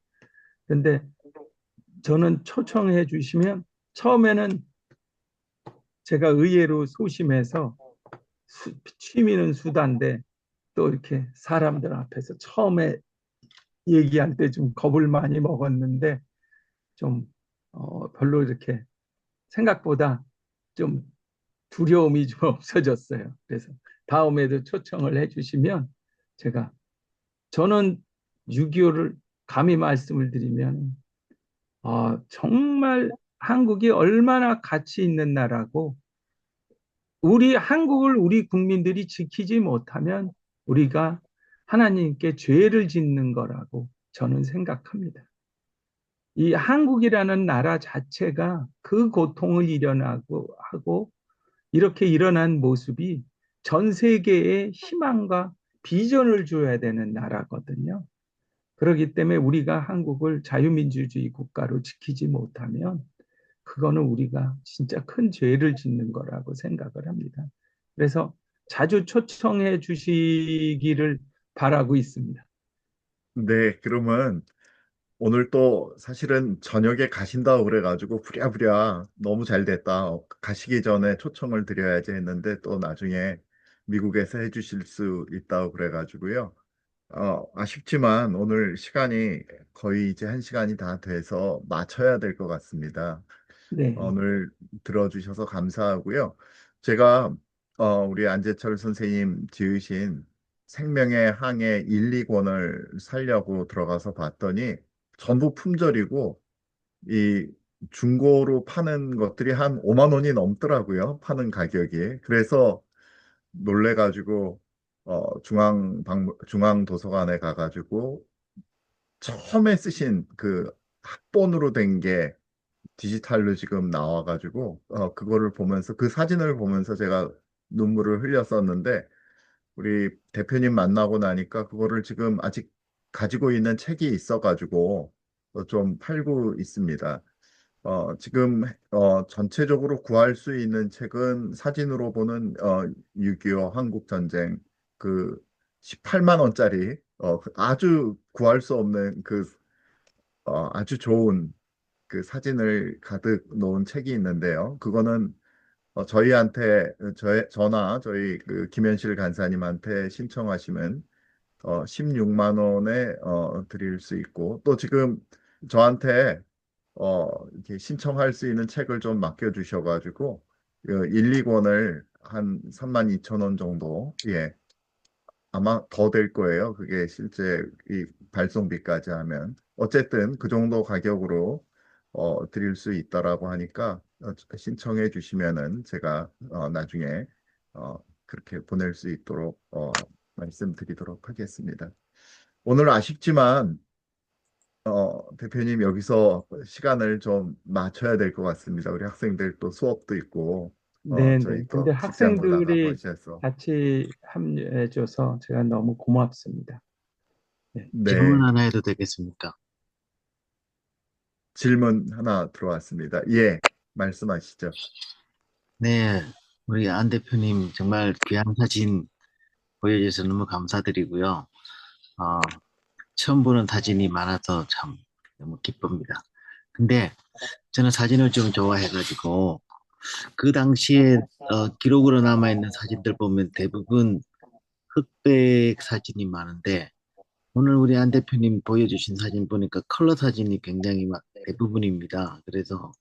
근데 저는 초청해 주시면 처음에는 제가 의외로 소심해서 취미는 수다인데 또 이렇게 사람들 앞에서 처음에 얘기할 때 좀 겁을 많이 먹었는데 좀 별로 이렇게 생각보다 좀 두려움이 좀 없어졌어요. 그래서 다음에도 초청을 해주시면 제가 저는 6.25를 감히 말씀을 드리면 정말 한국이 얼마나 가치 있는 나라고 우리 한국을 우리 국민들이 지키지 못하면 우리가 하나님께 죄를 짓는 거라고 저는 생각합니다. 이 한국이라는 나라 자체가 그 고통을 일어나고 하고 이렇게 일어난 모습이 전 세계에 희망과 비전을 줘야 되는 나라거든요. 그렇기 때문에 우리가 한국을 자유민주주의 국가로 지키지 못하면 그거는 우리가 진짜 큰 죄를 짓는 거라고 생각을 합니다. 그래서 자주 초청해 주시기를 바라고 있습니다. 네, 그러면 오늘 또 사실은 저녁에 가신다고 그래가지고 부랴부랴 너무 잘 됐다. 가시기 전에 초청을 드려야지 했는데 또 나중에 미국에서 해주실 수 있다고 그래가지고요. 아쉽지만 오늘 시간이 거의 이제 한 시간이 다 돼서 마쳐야 될 것 같습니다. 네, 오늘 들어주셔서 감사하고요. 제가 우리 안재철 선생님 지으신 생명의 항해 1, 2권을 사려고 들어가서 봤더니 전부 품절이고 이 중고로 파는 것들이 한 5만 원이 넘더라고요. 파는 가격이. 그래서 놀래가지고 중앙도서관에 가가지고 처음에 쓰신 그 합본으로 된 게 디지털로 지금 나와가지고 그거를 보면서 그 사진을 보면서 제가 눈물을 흘렸었는데 우리 대표님 만나고 나니까 그거를 지금 아직 가지고 있는 책이 있어가지고 좀 팔고 있습니다. 지금 전체적으로 구할 수 있는 책은 사진으로 보는 6.25 한국전쟁 그 18만 원짜리 아주 구할 수 없는 그 아주 좋은 그 사진을 가득 놓은 책이 있는데요. 그거는 저희한테 저나 저희 그 김현실 간사님한테 신청하시면 16만 원에 드릴 수 있고 또 지금 저한테 이렇게 신청할 수 있는 책을 좀 맡겨주셔가지고 1, 2권을 한 3만 2천 원 정도 예 아마 더 될 거예요. 그게 실제 이 발송비까지 하면. 어쨌든 그 정도 가격으로 드릴 수 있다라고 하니까 신청해 주시면은 제가 나중에 그렇게 보낼 수 있도록 말씀드리도록 하겠습니다. 오늘 아쉽지만 대표님 여기서 시간을 좀 맞춰야 될 것 같습니다. 우리 학생들 또 수업도 있고 네, 네. 저희 근데 또 직장도 나가고 학생들이 하셔서 같이 합류해줘서 제가 너무 고맙습니다. 네. 네. 질문 하나 해도 되겠습니까? 질문 하나 들어왔습니다. 예, 말씀하시죠. 네, 우리 안 대표님 정말 귀한 사진 보여주셔서 너무 감사드리고요. 어, 처음 보는 사진이 많아서 참 너무 기쁩니다. 근데 저는 사진을 좀 좋아해가지고 그 당시에 기록으로 남아있는 사진들 보면 대부분 흑백 사진이 많은데 오늘 우리 안 대표님 보여주신 사진 보니까 컬러 사진이 굉장히 대부분입니다. 그래서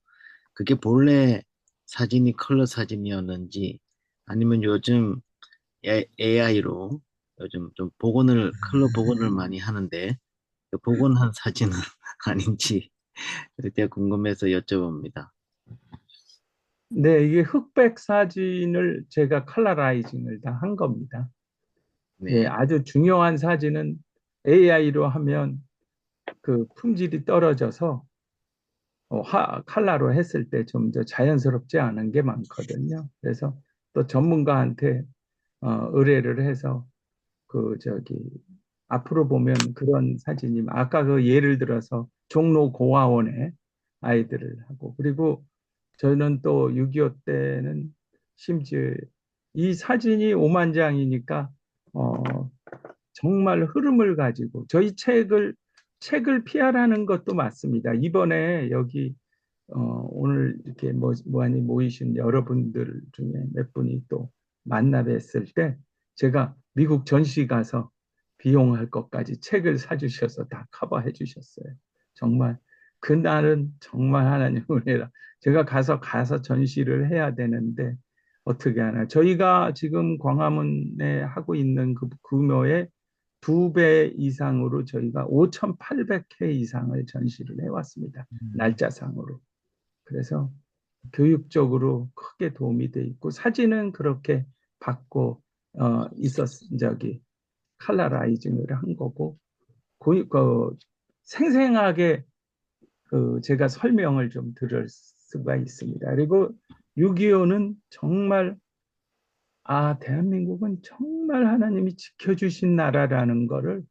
그게 본래 사진이 컬러 사진이었는지 아니면 요즘 AI로 요즘 좀 컬러 복원을 많이 하는데 그 복원한 사진은 아닌지 그렇게 궁금해서 여쭤봅니다. 네, 이게 흑백 사진을 제가 컬러라이징을 다 한 겁니다. 예, 네. 아주 중요한 사진은 AI로 하면 그 품질이 떨어져서 컬러로 했을 때 좀 더 자연스럽지 않은 게 많거든요. 그래서 또 전문가한테 의뢰를 해서 앞으로 보면 그런 사진이 아까 그 예를 들어서 종로 고아원에 아이들을 하고 그리고 저는 또 6.25 때는 심지어 이 사진이 오만장이니까 정말 흐름을 가지고 저희 책을 피하라는 것도 맞습니다. 이번에 여기 오늘 이렇게 많이 모이신 여러분들 중에 몇 분이 또 만나 뵀을 때 제가 미국 전시 가서 비용할 것까지 책을 사주셔서 다 커버해 주셨어요. 정말 그날은 정말 하나님 은혜라. 제가 가서 전시를 해야 되는데 어떻게 하나. 저희가 지금 광화문에 하고 있는 그 규모의 2배 이상으로 저희가 5,800회 이상을 전시를 해왔습니다. 날짜상으로. 그래서 교육적으로 크게 도움이 돼 있고 사진은 그렇게 받고 저기 컬러라이징을 한 거고 생생하게 제가 설명을 좀 들을 수가 있습니다. 그리고 6.25는 정말 대한민국은 정말 하나님이 지켜주신 나라라는 거를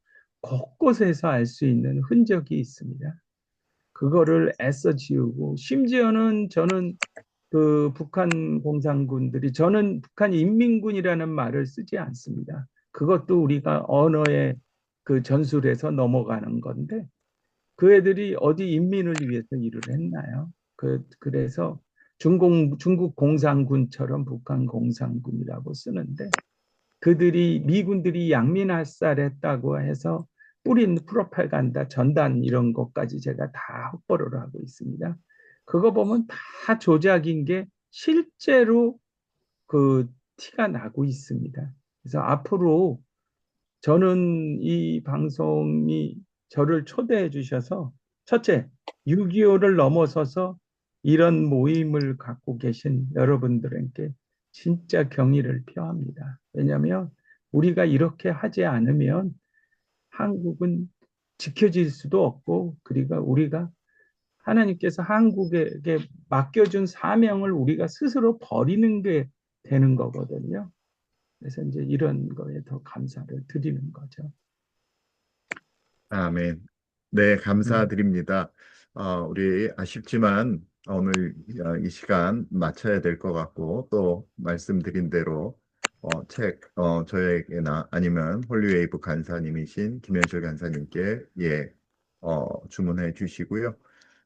곳곳에서 알 수 있는 흔적이 있습니다. 그거를 애써 지우고 심지어는 저는 북한 공산군들이 저는 북한 인민군이라는 말을 쓰지 않습니다. 그것도 우리가 언어의 전술에서 넘어가는 건데 그 애들이 어디 인민을 위해서 일을 했나요? 그래서 중국 공산군처럼 북한 공산군이라고 쓰는데 미군들이 양민할살했다고 해서 뿌린 프로파간다, 전단 이런 것까지 제가 다 확보를 하고 있습니다. 그거 보면 다 조작인 게 실제로 티가 나고 있습니다. 그래서 앞으로 저는 이 방송이 저를 초대해 주셔서 첫째, 6.25를 넘어서서 이런 모임을 갖고 계신 여러분들에게 진짜 경의를 표합니다. 왜냐하면 우리가 이렇게 하지 않으면 한국은 지켜질 수도 없고 그리고 우리가 하나님께서 한국에게 맡겨준 사명을 우리가 스스로 버리는 게 되는 거거든요. 그래서 이제 이런 거에 더 감사를 드리는 거죠. 아멘. 네, 감사드립니다. 우리 아쉽지만 오늘 이 시간 마쳐야 될 것 같고 또 말씀드린 대로 저에게나 아니면 홀리웨이브 간사님이신 김현철 간사님께 주문해 주시고요.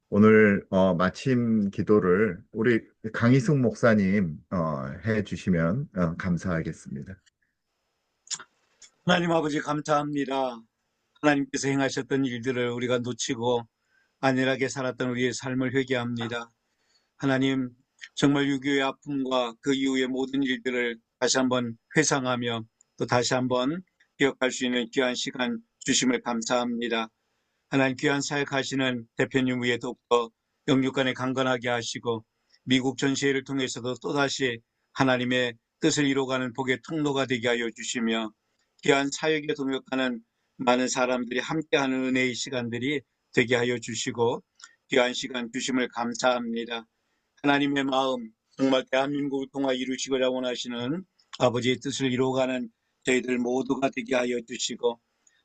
오늘 마침 기도를 우리 강희숙 목사님 해 주시면 감사하겠습니다. 하나님 아버지 감사합니다. 하나님께서 행하셨던 일들을 우리가 놓치고 안일하게 살았던 우리의 삶을 회개합니다. 하나님, 정말 6.25의 아픔과 그 이후의 모든 일들을 다시 한번 회상하며 또 다시 한번 기억할 수 있는 귀한 시간 주심을 감사합니다. 하나님, 귀한 사역하시는 대표님 위에 더욱더 영육간에 강건하게 하시고 미국 전시회를 통해서도 또다시 하나님의 뜻을 이루어가는 복의 통로가 되게 하여 주시며 귀한 사역에 동역하는 많은 사람들이 함께하는 은혜의 시간들이 되게 하여 주시고 귀한 시간 주심을 감사합니다. 하나님의 마음, 정말 대한민국을 통하 이루시고자 원하시는 아버지의 뜻을 이루어가는 저희들 모두가 되게 하여 주시고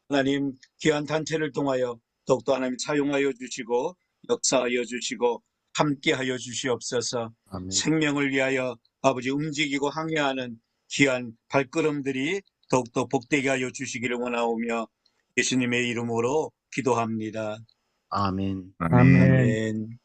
하나님 귀한 단체를 통하여 더욱더 하나님 사용하여 주시고 역사하여 주시고 함께하여 주시옵소서. 아멘. 생명을 위하여 아버지 움직이고 항해하는 귀한 발걸음들이 더욱더 복되게 하여 주시기를 원하오며 예수님의 이름으로 기도합니다. 아멘. 아멘. 아멘. 아멘.